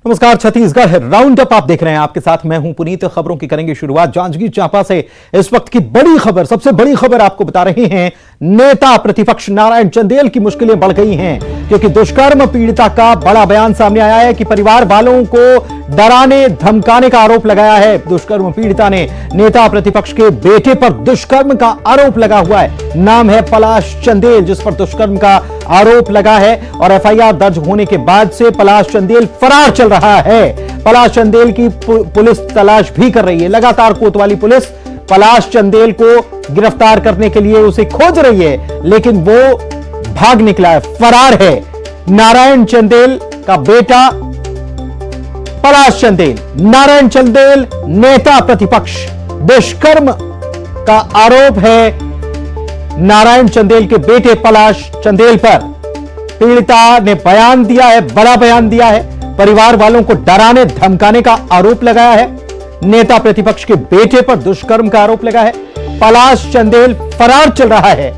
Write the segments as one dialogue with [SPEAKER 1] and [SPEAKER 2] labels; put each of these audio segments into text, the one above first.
[SPEAKER 1] नमस्कार, छत्तीसगढ़ है round up आप देख रहे हैं। आपके साथ मैं हूं पुनीत। खबरों की करेंगे शुरुआत जांजगीर चांपा से। इस वक्त की बड़ी खबर, सबसे बड़ी खबर आपको बता रहे हैं। नेता प्रतिपक्ष नारायण चंदेल की मुश्किलें बढ़ गई हैं क्योंकि दुष्कर्म पीड़िता का बड़ा बयान सामने आया है कि परिवार वालों को डराने धमकाने का आरोप लगाया है। दुष्कर्म पीड़िता ने नेता प्रतिपक्ष के बेटे पर दुष्कर्म का आरोप लगा हुआ है। नाम है पलाश चंदेल, जिस पर दुष्कर्म का आरोप लगा है और एफआईआर दर्ज होने के बाद से पलाश चंदेल फरार चल रहा है। पलाश चंदेल की पुलिस तलाश भी कर रही है। लगातार कोतवाली पुलिस पलाश चंदेल को गिरफ्तार करने के लिए उसे खोज रही है, लेकिन वो भाग निकला है, फरार है। नारायण चंदेल का बेटा पलाश चंदेल, नारायण चंदेल नेता प्रतिपक्ष, दुष्कर्म का आरोप है नारायण चंदेल के बेटे पलाश चंदेल पर। पीड़िता ने बयान दिया है, बड़ा बयान दिया है। परिवार वालों को डराने धमकाने का आरोप लगाया है। नेता प्रतिपक्ष के बेटे पर दुष्कर्म का आरोप लगा है। पलाश चंदेल फरार चल रहा है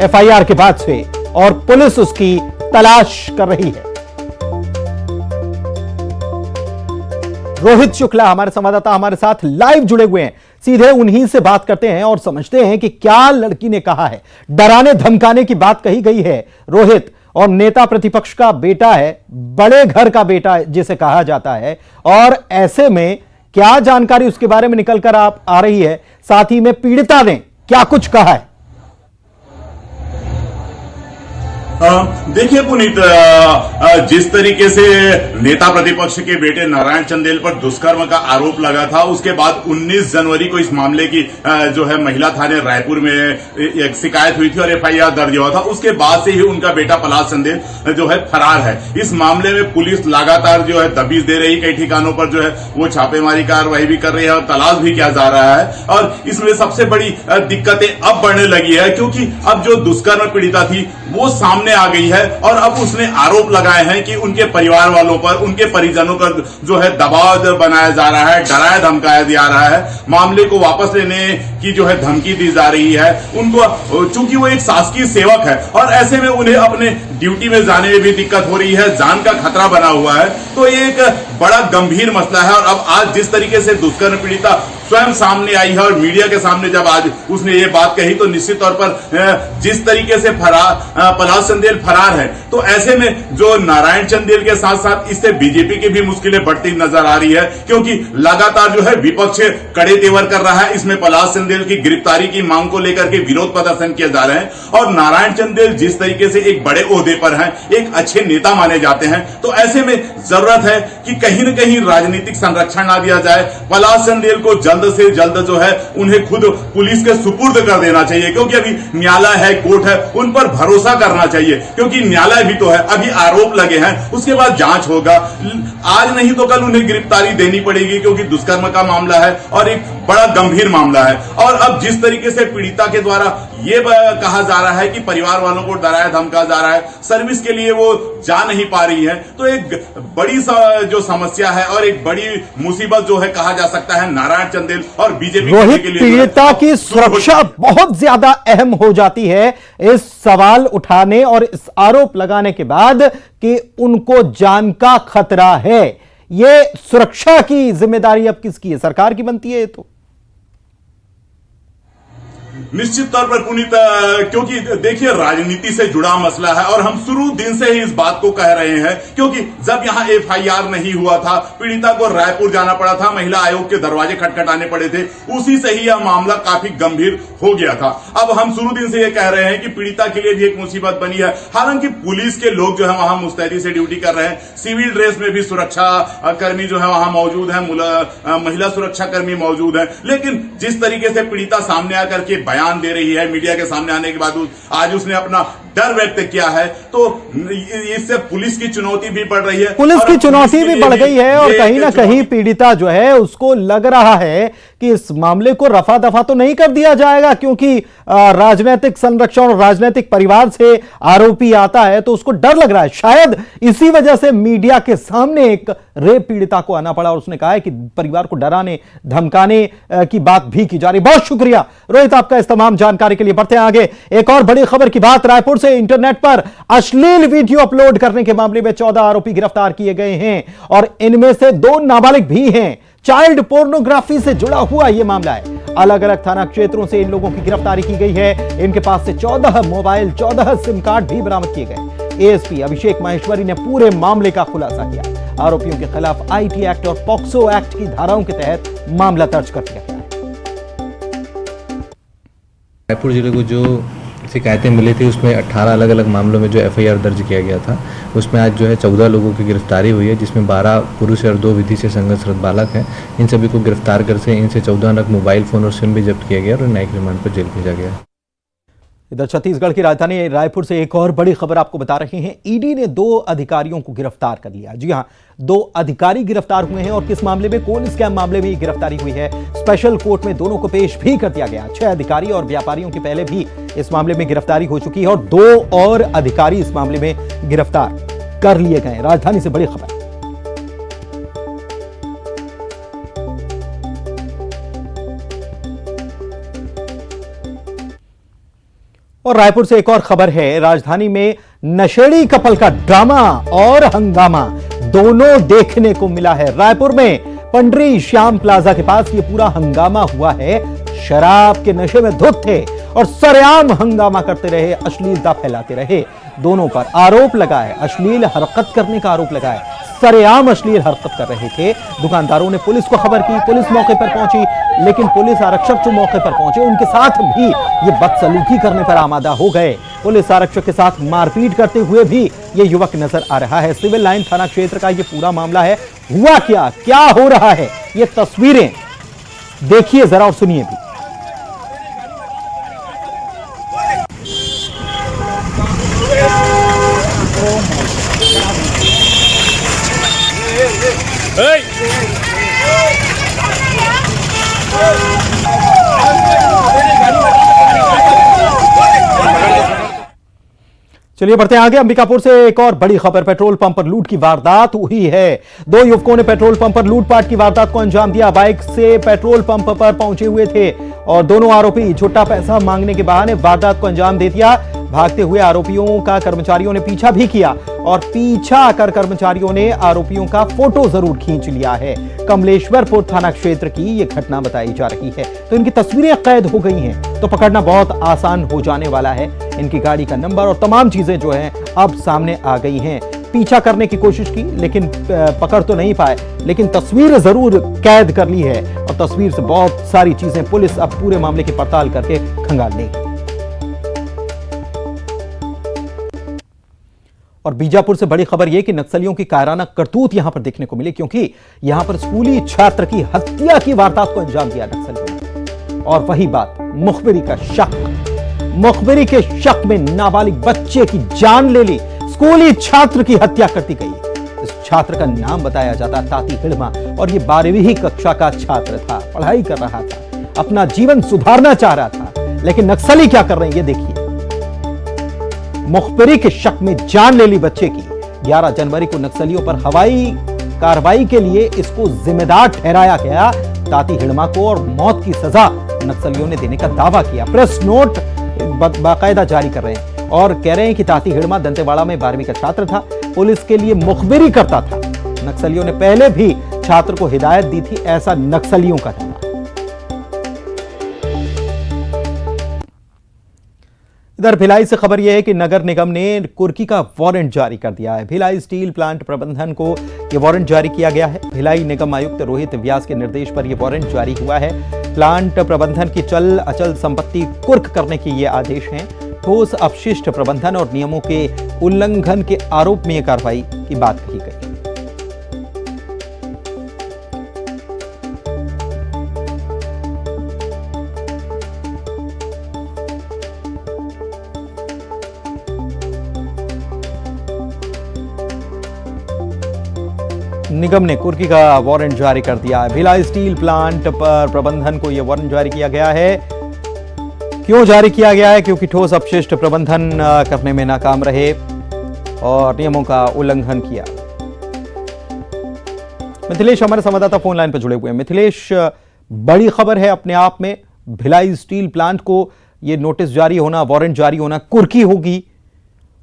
[SPEAKER 1] एफआईआर के बाद से और पुलिस उसकी तलाश कर रही है। रोहित शुक्ला हमारे संवाददाता हमारे साथ लाइव जुड़े हुए हैं। सीधे उन्हीं से बात करते हैं और समझते हैं कि क्या लड़की ने कहा है। डराने धमकाने की बात कही गई है रोहित, और नेता प्रतिपक्ष का बेटा है, बड़े घर का बेटा जिसे कहा जाता है, और ऐसे में क्या जानकारी उसके बारे में निकलकर आ रही है, साथ ही में पीड़िता ने क्या कुछ कहा है।
[SPEAKER 2] देखिए पुनीत, जिस तरीके से नेता प्रतिपक्ष के बेटे नारायण चंदेल पर दुष्कर्म का आरोप लगा था, उसके बाद 19 जनवरी को इस मामले की जो है महिला थाने रायपुर में एक शिकायत हुई थी और एफआईआर दर्ज हुआ था। उसके बाद से ही उनका बेटा पलाश चंदेल जो है फरार है। इस मामले में पुलिस लगातार जो है दबिश दे रही, कई ठिकानों पर जो है वो छापेमारी कार्रवाई भी कर रही है और तलाश भी किया जा रहा है। और इसमें सबसे बड़ी दिक्कतें अब बढ़ने लगी है क्योंकि अब जो दुष्कर्म पीड़िता थी वो सामने आ गई है और अब उसने आरोप लगाए हैं कि उनके परिवार वालों पर, उनके परिजनों पर जो है दबाव बनाया जा रहा है, डराया धमकाया जा रहा है, मामले को वापस लेने की जो है धमकी दी जा रही है उनको, चूंकि वो एक शासकीय सेवक है और ऐसे में उन्हें अपने ड्यूटी में जाने में भी दिक्कत हो रही है, जान का खतरा बना हुआ है। तो ये एक बड़ा गंभीर मसला है। और अब आज जिस तरीके से दुष्कर्म पीड़िता स्वयं सामने आई है और मीडिया के सामने जब आज उसने ये बात कही, तो निश्चित तौर पर जिस तरीके से पलाश चंदेल फरार है, तो ऐसे में जो नारायण चंदेल के साथ साथ इससे बीजेपी की भी मुश्किलें बढ़ती नजर आ रही है क्योंकि लगातार जो है विपक्ष कड़े तेवर कर रहा है। इसमें पलाश चंदेल की गिरफ्तारी की मांग को लेकर के विरोध प्रदर्शन किए जा रहे हैं और नारायण चंदेल जिस तरीके से एक बड़े ओहदे पर हैं, एक अच्छे नेता माने जाते हैं, तो ऐसे में जरूरत है कि कहीं न कहीं राजनीतिक संरक्षण ना दिया जाए। पलाश चंदेल को जल्द से जल्द जो है उन्हें खुद पुलिस के सुपुर्द कर देना चाहिए क्योंकि अभी न्यायालय है, कोर्ट है, उन पर भरोसा करना चाहिए क्योंकि न्यायालय भी तो है। अभी आरोप लगे हैं, उसके बाद जांच होगा। आज नहीं तो कल उन्हें गिरफ्तारी देनी पड़ेगी क्योंकि दुष्कर्म का मामला है और एक बड़ा गंभीर मामला है। और अब जिस तरीके से पीड़िता के द्वारा ये कहा जा रहा है कि परिवार वालों को डराया धमका जा रहा है, सर्विस के लिए वो जा नहीं पा रही है, तो एक बड़ी जो समस्या है और एक बड़ी मुसीबत जो है कहा जा सकता है नारायण चंदेल और बीजेपी के लिए।
[SPEAKER 1] पीड़िता की सुरक्षा बहुत ज्यादा अहम हो जाती है इस सवाल उठाने और इस आरोप लगाने के बाद कि उनको जान का खतरा है। ये सुरक्षा की जिम्मेदारी अब किसकी है? सरकार की बनती है ये तो।
[SPEAKER 2] निश्चित तौर पर पुनीत, क्योंकि देखिए राजनीति से जुड़ा मसला है और हम शुरू दिन से ही इस बात को कह रहे हैं क्योंकि जब यहां एफआईआर नहीं हुआ था, पीड़िता को रायपुर जाना पड़ा था, महिला आयोग के दरवाजे खटखटाने पड़े थे, उसी से ही यह मामला काफी गंभीर हो गया था। अब हम शुरू दिन से यह कह रहे हैं कि पीड़िता के लिए भी एक मुसीबत बनी है। हालांकि पुलिस के लोग जो है वहां मुस्तैदी से ड्यूटी कर रहे हैं, सिविल ड्रेस में भी सुरक्षा कर्मी जो है वहां मौजूद है, महिला सुरक्षा कर्मी मौजूद है, लेकिन जिस तरीके से पीड़िता सामने आकर के बयान दे रही है मीडिया के सामने आने के बाद आज उसने अपना डर व्यक्त किया है, तो इससे पुलिस की चुनौती भी बढ़ रही है।
[SPEAKER 1] पुलिस की चुनौती भी बढ़ गई है और कहीं ना कहीं पीड़िता जो है उसको लग रहा है कि इस मामले को रफा दफा तो नहीं कर दिया जाएगा क्योंकि राजनीतिक संरक्षण और राजनीतिक परिवार से आरोपी आता है, तो उसको डर लग रहा है। शायद इसी वजह से मीडिया के सामने एक रेप पीड़िता को आना पड़ा और उसने कहा है कि परिवार को डराने धमकाने की बात भी की जा रही। बहुत शुक्रिया रोहित आपका इस तमाम जानकारी के लिए। बढ़ते हैं आगे, एक और बड़ी खबर की बात रायपुर से से इंटरनेट पर अश्लील वीडियो अपलोड करने के मामले में 14 आरोपी गिरफ्तार किए गए हैं और इनमें से 2 नाबालिग भी हैं। चाइल्ड पोर्नोग्राफी से जुड़ा हुआ यह मामला है। अलग अलग थाना क्षेत्रों से इन लोगों की गिरफ्तारी की गई है। इनके पास से 14 मोबाइल, 14 सिम कार्ड भी बरामद किए गए। एएसपी अभिषेक माहेश्वरी ने पूरे मामले का खुलासा किया। आरोपियों के खिलाफ आईटी एक्ट और पॉक्सो एक्ट की धाराओं के तहत मामला दर्ज कर दिया गया है।
[SPEAKER 3] रायपुर जिले को जो शिकायतें मिली थी उसमें 18 अलग अलग मामलों में जो एफआईआर दर्ज किया गया था, उसमें आज जो है 14 लोगों की गिरफ्तारी हुई है, जिसमें 12 पुरुष और 2 विधि से संघर्षरत बालक हैं। इन सभी को गिरफ्तार करके इनसे 14 नग मोबाइल फोन और सिम भी जब्त किया गया और न्यायिक रिमांड पर जेल भेजा गया।
[SPEAKER 1] इधर छत्तीसगढ़ की राजधानी रायपुर से एक और बड़ी खबर आपको बता रहे हैं। ईडी ने 2 अधिकारियों को गिरफ्तार कर लिया। जी हां, 2 अधिकारी गिरफ्तार हुए हैं और किस मामले में? कोल स्कैम मामले में गिरफ्तारी हुई है। स्पेशल कोर्ट में दोनों को पेश भी कर दिया गया। 6 अधिकारी और व्यापारियों की पहले भी इस मामले में गिरफ्तारी हो चुकी है और 2 और अधिकारी इस मामले में गिरफ्तार कर लिए गए। राजधानी से बड़ी खबर। और रायपुर से एक और खबर है। राजधानी में नशेड़ी कपल का ड्रामा और हंगामा दोनों देखने को मिला है। रायपुर में पंडरी श्याम प्लाजा के पास ये पूरा हंगामा हुआ है। शराब के नशे में धुत थे और सरेआम हंगामा करते रहे, अश्लीलता फैलाते रहे। दोनों पर आरोप लगा है, अश्लील हरकत करने का आरोप लगा है। सरेआम अश्लील हरकत कर रहे थे। दुकानदारों ने पुलिस को खबर की, पुलिस मौके पर पहुंची, लेकिन पुलिस आरक्षक जो मौके पर पहुंचे उनके साथ भी ये बदसलूकी करने पर आमादा हो गए। पुलिस आरक्षक के साथ मारपीट करते हुए भी ये युवक नजर आ रहा है। सिविल लाइन थाना क्षेत्र का ये पूरा मामला है। हुआ क्या हो रहा है, ये तस्वीरें देखिए जरा और सुनिए भी। चलिए बढ़ते हैं आगे। अंबिकापुर से एक और बड़ी खबर। पेट्रोल पंप पर लूट की वारदात हुई है। 2 युवकों ने पेट्रोल पंप पर लूटपाट की वारदात को अंजाम दिया। बाइक से पेट्रोल पंप पर पहुंचे हुए थे और दोनों आरोपी छुट्टा पैसा मांगने के बहाने वारदात को अंजाम दे दिया। भागते हुए आरोपियों का कर्मचारियों ने पीछा भी किया और पीछा कर कर्मचारियों ने आरोपियों का फोटो जरूर खींच लिया है। कमलेश्वरपुर थाना क्षेत्र की यह घटना बताई जा रही है। तो इनकी तस्वीरें कैद हो गई हैं, तो पकड़ना बहुत आसान हो जाने वाला है। इनकी गाड़ी का नंबर और तमाम चीजें जो हैं अब सामने आ गई हैं। पीछा करने की कोशिश की लेकिन पकड़ तो नहीं पाए, लेकिन तस्वीर जरूर कैद कर ली है और तस्वीर से बहुत सारी चीजें पुलिस अब पूरे मामले की पड़ताल करके खंगाल लेगी। और बीजापुर से बड़ी खबर यह कि नक्सलियों की कायराना करतूत यहां पर देखने को मिली, क्योंकि यहां पर स्कूली छात्र की हत्या की वारदात को अंजाम दिया नक्सलियों ने। और वही बात, मुखबिरी का शक, मुखबिरी के शक में नाबालिग बच्चे की जान ले ली। स्कूली छात्र की हत्या कर दी गई। इस छात्र का नाम बताया जाता ताती हिड़मा और यह 12वीं कक्षा का छात्र था। पढ़ाई कर रहा था, अपना जीवन सुधारना चाह रहा था, लेकिन नक्सली क्या कर रहे हैं ये देखिए। मुखबिरी के शक में जान ले ली बच्चे की। 11 जनवरी को नक्सलियों पर हवाई कार्रवाई के लिए इसको जिम्मेदार ठहराया गया ताती हिड़मा को और मौत की सजा नक्सलियों ने देने का दावा किया। प्रेस नोट बाकायदा जारी कर रहे हैं और कह रहे हैं कि ताती हिड़मा दंतेवाड़ा में 12वीं का छात्र था, पुलिस के लिए मुखबिरी करता था। नक्सलियों ने पहले भी छात्र को हिदायत दी थी, ऐसा नक्सलियों का कहना। इधर भिलाई से खबर यह है कि नगर निगम ने कुर्की का वारंट जारी कर दिया है। भिलाई स्टील प्लांट प्रबंधन को यह वारंट जारी किया गया है। भिलाई निगम आयुक्त रोहित व्यास के निर्देश पर यह वारंट जारी हुआ है। प्लांट प्रबंधन की चल अचल संपत्ति कुर्क करने के ये आदेश हैं। ठोस अपशिष्ट प्रबंधन और नियमों के उल्लंघन के आरोप में यह कार्रवाई की बात कही गई। निगम ने कुर्की का वारंट जारी कर दिया है। भिलाई स्टील प्लांट पर प्रबंधन को यह वारंट जारी किया गया है। क्यों जारी किया गया है? क्योंकि ठोस अपशिष्ट प्रबंधन करने में नाकाम रहे और नियमों का उल्लंघन किया। मिथिलेश हमारे संवाददाता फोन लाइन पर जुड़े हुए हैं। मिथिलेश, बड़ी खबर है अपने आप में। भिलाई स्टील प्लांट को यह नोटिस जारी होना, वारंट जारी होना, कुर्की होगी,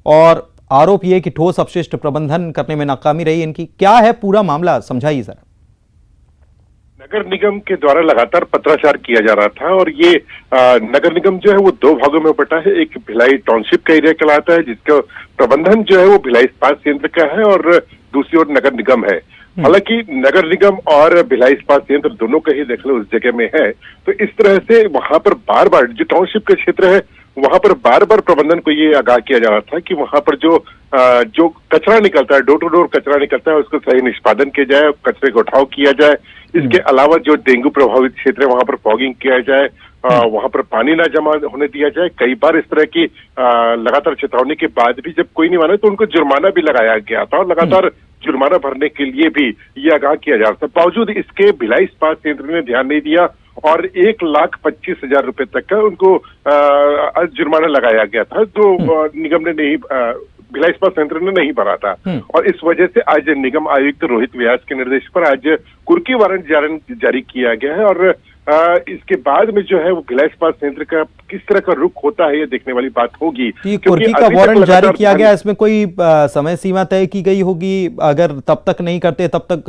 [SPEAKER 1] और आरोप ये कि ठोस अपशिष्ट प्रबंधन करने में नाकामी रही इनकी। क्या है पूरा मामला, समझाइए जरा।
[SPEAKER 4] नगर निगम के द्वारा लगातार पत्राचार किया जा रहा था और ये नगर निगम जो है वो दो भागों में बटा है। एक भिलाई टाउनशिप का एरिया कहलाता है जिसका प्रबंधन जो है वो भिलाई इस्पात संयंत्र का है और दूसरी ओर नगर निगम है। हालांकि नगर निगम और भिलाई इस्पात संयंत्र दोनों का ही दखल उस जगह में है, तो इस तरह से वहां पर बार बार जो टाउनशिप का क्षेत्र है वहां पर बार बार प्रबंधन को ये आगाह किया जा रहा था कि वहां पर जो कचरा निकलता है, डोर टू डोर कचरा निकलता है, उसको सही निष्पादन किया जाए, कचरे को उठाव किया जाए। इसके अलावा जो डेंगू प्रभावित क्षेत्र है वहां पर फॉगिंग किया जाए, वहां पर पानी ना जमा होने दिया जाए। कई बार इस तरह की लगातार चेतावनी के बाद भी जब कोई नहीं माना तो उनको जुर्माना भी लगाया गया था और लगातार जुर्माना भरने के लिए भी ये आगाह किया जा रहा था। बावजूद इसके भिलाई इस्पात संयंत्र ने ध्यान नहीं दिया और 1,25,000 रुपए तक का उनको जुर्माना लगाया गया था, जो निगम ने नहीं, भिलाई इस्पात संयंत्र ने नहीं भरा था। और इस वजह से आज निगम आयुक्त रोहित व्यास के निर्देश पर आज कुर्की वारंट जारी किया गया है और इसके बाद में जो है वो भिलाई इस्पात संयंत्र का किस तरह का रुख होता है ये देखने वाली बात होगी।
[SPEAKER 1] कुर्की का वारंट जारी किया गया, इसमें कोई समय सीमा तय की गई होगी? अगर तब तक नहीं करते तब तक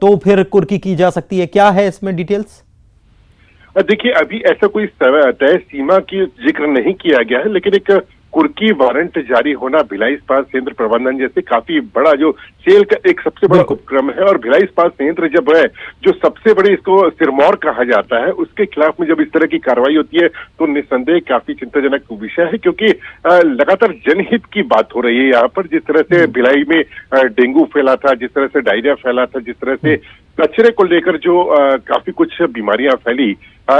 [SPEAKER 1] तो फिर कुर्की की जा सकती है, क्या है इसमें डिटेल्स?
[SPEAKER 4] देखिए, अभी ऐसा कोई तय सीमा की जिक्र नहीं किया गया है, लेकिन एक कुर्की वारंट जारी होना भिलाई इस्पात संयंत्र प्रबंधन जैसे काफी बड़ा जो सेल का एक सबसे बड़ा उपक्रम है। और भिलाई इस्पात संयंत्र जब है जो सबसे बड़ी, इसको सिरमौर कहा जाता है, उसके खिलाफ में जब इस तरह की कार्रवाई होती है तो निस्संदेह काफी चिंताजनक विषय है, क्योंकि लगातार जनहित की बात हो रही है यहाँ पर। जिस तरह से भिलाई में डेंगू फैला था, जिस तरह से डायरिया फैला था, जिस तरह से कचरे को लेकर जो काफी कुछ बीमारियां फैली,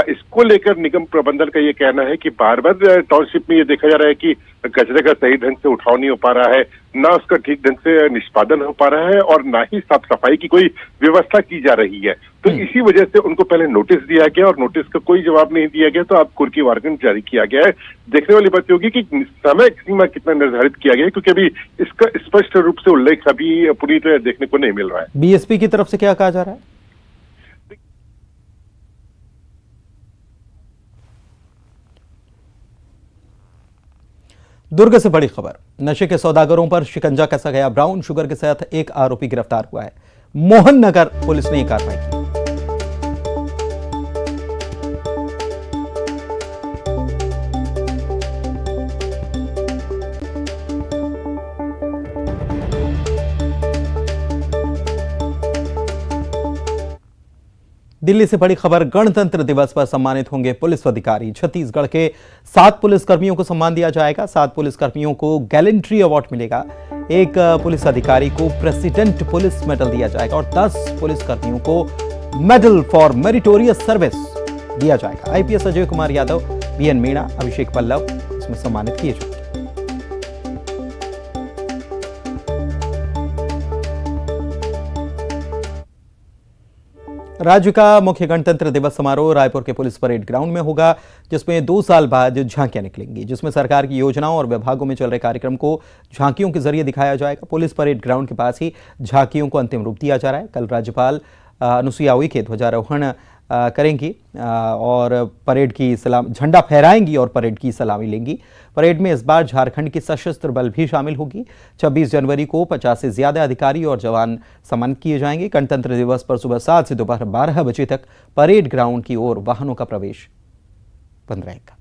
[SPEAKER 4] इसको लेकर निगम प्रबंधन का ये कहना है कि बार बार टाउनशिप में ये देखा जा रहा है कि कचरे का सही ढंग से उठाव नहीं हो पा रहा है, ना उसका ठीक ढंग से निष्पादन हो पा रहा है और ना ही साफ सफाई की कोई व्यवस्था की जा रही है। तो इसी वजह से उनको पहले नोटिस दिया गया और नोटिस का कोई जवाब नहीं दिया गया, तो अब कुर्की वारंट जारी किया गया है। देखने वाली बात होगी कि समय सीमा कितना निर्धारित किया गया है, क्योंकि अभी इसका स्पष्ट रूप से उल्लेख अभी पूरी तरह देखने को नहीं मिल रहा है।
[SPEAKER 1] बीएसपी की तरफ से क्या कहा जा रहा है? दुर्ग से बड़ी खबर, नशे के सौदागरों पर शिकंजा कसा गया। ब्राउन शुगर के साथ एक आरोपी गिरफ्तार हुआ है। मोहन नगर पुलिस ने यह कार्रवाई की। दिल्ली से बड़ी खबर, गणतंत्र दिवस पर सम्मानित होंगे पुलिस अधिकारी। छत्तीसगढ़ के 7 पुलिसकर्मियों को सम्मान दिया जाएगा। 7 पुलिसकर्मियों को गैलेंट्री अवार्ड मिलेगा। एक पुलिस अधिकारी को प्रेसिडेंट पुलिस मेडल दिया जाएगा और 10 पुलिसकर्मियों को मेडल फॉर मेरिटोरियस सर्विस दिया जाएगा। आईपीएस अजय कुमार यादव, बीएन मीणा, अभिषेक पल्लव इसमें सम्मानित किए जाएंगे। राज्य का मुख्य गणतंत्र दिवस समारोह रायपुर के पुलिस परेड ग्राउंड में होगा, जिसमें 2 साल बाद झांकियां निकलेंगी, जिसमें सरकार की योजनाओं और विभागों में चल रहे कार्यक्रम को झांकियों के जरिए दिखाया जाएगा। पुलिस परेड ग्राउंड के पास ही झांकियों को अंतिम रूप दिया जा रहा है। कल राज्यपाल अनुसुईया उइके ध्वजारोहण करेंगी और परेड की झंडा फहराएंगी और परेड की सलामी लेंगी। परेड में इस बार झारखंड की सशस्त्र बल भी शामिल होगी। 26 जनवरी को 50 से ज्यादा अधिकारी और जवान सम्मानित किए जाएंगे। गणतंत्र दिवस पर सुबह 7 से दोपहर 12 बजे तक परेड ग्राउंड की ओर वाहनों का प्रवेश बंद रहेगा।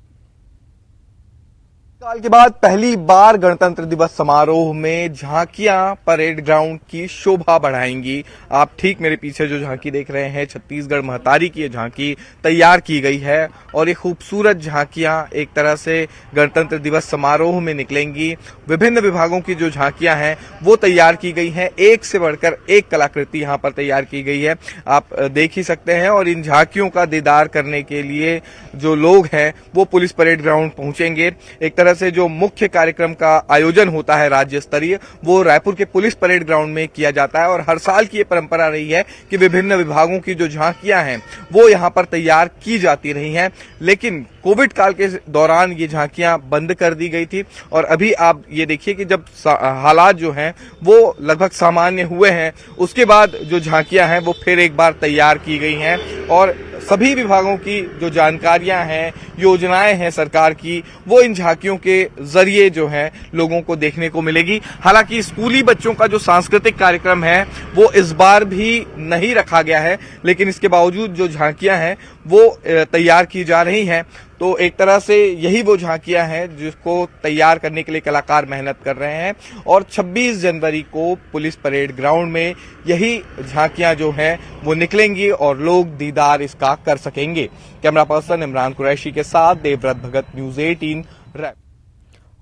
[SPEAKER 5] साल के बाद पहली बार गणतंत्र दिवस समारोह में झांकियां परेड ग्राउंड की शोभा बढ़ाएंगी। आप ठीक मेरे पीछे जो झांकी देख रहे हैं, छत्तीसगढ़ महतारी की ये झांकी तैयार की गई है और ये खूबसूरत झांकियां एक तरह से गणतंत्र दिवस समारोह में निकलेंगी। विभिन्न विभागों की जो झांकियां हैं वो तैयार की गई हैं। एक से बढ़कर एक कलाकृति यहाँ पर तैयार की गई है, आप देख ही सकते हैं। और इन झांकियों का दीदार करने के लिए जो लोग हैं वो पुलिस परेड ग्राउंड पहुंचेंगे। एक तरह से जो मुख्य कार्यक्रम का आयोजन होता है राज्य स्तरीय, वो रायपुर के पुलिस परेड ग्राउंड में किया जाता है और हर साल की ये परंपरा रही है कि विभिन्न विभागों की जो झांकियां हैं वो यहाँ पर तैयार की जाती रही हैं। लेकिन कोविड काल के दौरान ये झांकियां बंद कर दी गई थी और अभी आप ये देखिए कि जब हालात जो हैं वो लगभग सामान्य हुए हैं, उसके बाद जो झांकियां हैं वो फिर एक बार तैयार की गई हैं और सभी विभागों की जो जानकारियां हैं, योजनाएं हैं सरकार की, वो इन झांकियों के जरिए जो है लोगों को देखने को मिलेगी। हालांकि स्कूली बच्चों का जो सांस्कृतिक कार्यक्रम है वो इस बार भी नहीं रखा गया है, लेकिन इसके बावजूद जो झांकियां हैं वो तैयार की जा रही हैं। तो एक तरह से यही वो झांकियां हैं जिसको तैयार करने के लिए कलाकार मेहनत कर रहे हैं और 26 जनवरी को पुलिस परेड ग्राउंड में यही झांकियां जो हैं वो निकलेंगी और लोग दीदार इसका कर सकेंगे। कैमरा पर्सन इमरान कुरैशी के साथ देवव्रत भगत, न्यूज 18 रायपुर।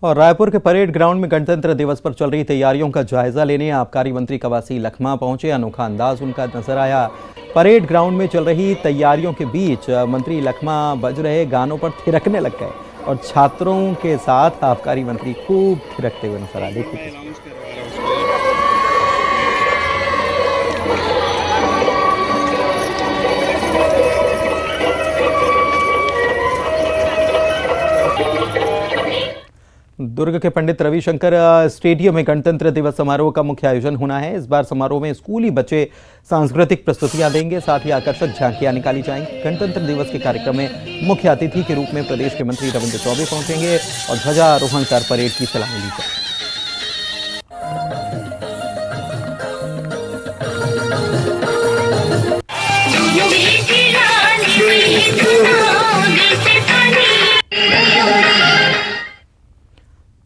[SPEAKER 1] और रायपुर के परेड ग्राउंड में गणतंत्र दिवस पर चल रही तैयारियों का जायजा लेने आबकारी मंत्री कवासी लखमा पहुंचे। अनोखा अंदाज उनका नजर आया। परेड ग्राउंड में चल रही तैयारियों के बीच मंत्री लखमा बज रहे गानों पर थिरकने लग गए और छात्रों के साथ आबकारी मंत्री खूब थिरकते हुए नजर आए। देखिए दुर्ग के पंडित रविशंकर स्टेडियम में गणतंत्र दिवस समारोह का मुख्य आयोजन होना है। इस बार समारोह में स्कूली बच्चे सांस्कृतिक प्रस्तुतियां देंगे, साथ ही आकर्षक झांकियां निकाली जाएंगी। गणतंत्र दिवस के कार्यक्रम में मुख्य अतिथि के रूप में प्रदेश के मंत्री रविंद्र चौबे पहुंचेंगे और ध्वजारोहण कर परेड की सलामी ली जाएगी।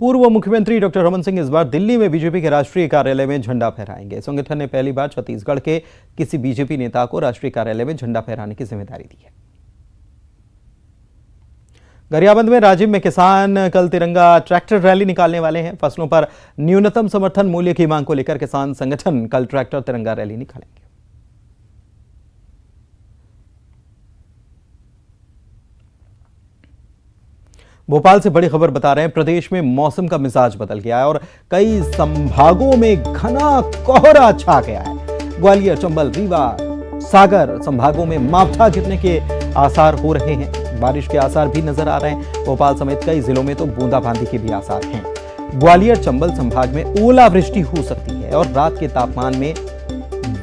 [SPEAKER 1] पूर्व मुख्यमंत्री डॉक्टर रमन सिंह इस बार दिल्ली में बीजेपी के राष्ट्रीय कार्यालय में झंडा फहराएंगे। संगठन ने पहली बार छत्तीसगढ़ के किसी बीजेपी नेता को राष्ट्रीय कार्यालय में झंडा फहराने की जिम्मेदारी दी है। गरियाबंद में राजिम में किसान कल तिरंगा ट्रैक्टर रैली निकालने वाले हैं। फसलों पर न्यूनतम समर्थन मूल्य की मांग को लेकर किसान संगठन कल ट्रैक्टर तिरंगा रैली निकालेंगे। भोपाल से बड़ी खबर बता रहे हैं। प्रदेश में मौसम का मिजाज बदल गया है और कई संभागों में घना कोहरा छा गया है। ग्वालियर, चंबल, रीवा, सागर संभागों में मावठा गिरने के आसार हो रहे हैं। बारिश के आसार भी नजर आ रहे हैं। भोपाल समेत कई जिलों में तो बूंदाबांदी के भी आसार हैं। ग्वालियर, चंबल संभाग में ओलावृष्टि हो सकती है और रात के तापमान में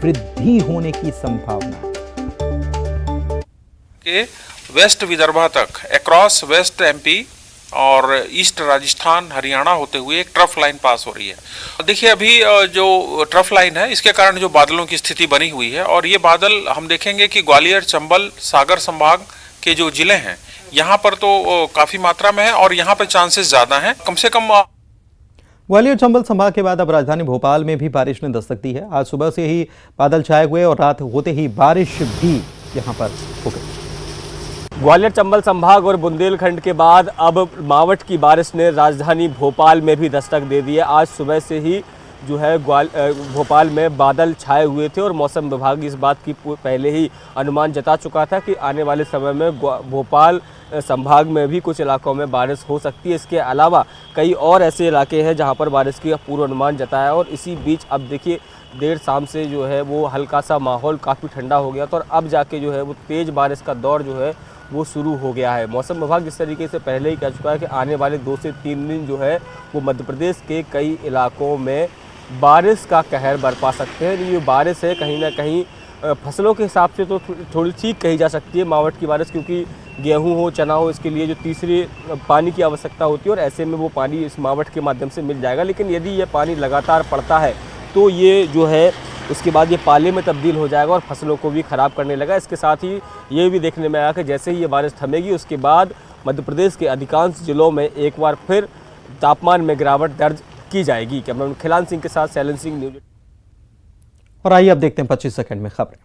[SPEAKER 1] वृद्धि होने की संभावना
[SPEAKER 6] है। वेस्ट विदर्भा तक अक्रॉस वेस्ट एमपी और ईस्ट राजस्थान, हरियाणा होते हुए एक ट्रफ लाइन पास हो रही है। देखिए अभी जो ट्रफ लाइन है इसके कारण जो बादलों की स्थिति बनी हुई है और ये बादल हम देखेंगे कि ग्वालियर, चंबल, सागर संभाग के जो जिले हैं यहाँ पर तो काफी मात्रा में है और यहाँ पर चांसेस ज्यादा हैं। कम से कम
[SPEAKER 1] ग्वालियर, चंबल संभाग के बाद अब राजधानी भोपाल में भी बारिश ने दस्तक दी है। आज सुबह से ही बादल छाए हुए और रात होते ही बारिश भी यहाँ पर हो गई।
[SPEAKER 7] ग्वालियर, चंबल संभाग और बुंदेलखंड के बाद अब मावठ की बारिश ने राजधानी भोपाल में भी दस्तक दे दी है। आज सुबह से ही जो है भोपाल में बादल छाए हुए थे और मौसम विभाग इस बात की पहले ही अनुमान जता चुका था कि आने वाले समय में भोपाल संभाग में भी कुछ इलाकों में बारिश हो सकती है। इसके अलावा कई और ऐसे इलाके हैं जहां पर बारिश की पूर्वानुमान जताया और इसी बीच अब देखिए देर शाम से जो है वो हल्का सा माहौल काफ़ी ठंडा हो गया था और अब जाके जो है वो तेज़ बारिश का दौर जो है वो शुरू हो गया है। मौसम विभाग इस तरीके से पहले ही कह चुका है कि आने वाले 2 से 3 दिन जो है वो मध्य प्रदेश के कई इलाकों में बारिश का कहर बरपा सकते हैं। ये बारिश है कहीं ना कहीं फसलों के हिसाब से तो थोड़ी ठीक कही जा सकती है मावठ की बारिश, क्योंकि गेहूं हो, चना हो, इसके लिए जो तीसरी पानी की आवश्यकता होती है और ऐसे में वो पानी इस मावठ के माध्यम से मिल जाएगा। लेकिन यदि ये पानी लगातार पड़ता है तो ये जो है उसके बाद ये पाले में तब्दील हो जाएगा और फसलों को भी ख़राब करने लगा। इसके साथ ही ये भी देखने में आया कि जैसे ही ये बारिश थमेगी उसके बाद मध्य प्रदेश के अधिकांश जिलों में एक बार फिर तापमान में गिरावट दर्ज की जाएगी। कैमरामैन खिलान सिंह के साथ सैलन सिंह, न्यूज।
[SPEAKER 1] और आइए अब देखते हैं 25 सेकंड में खबरें।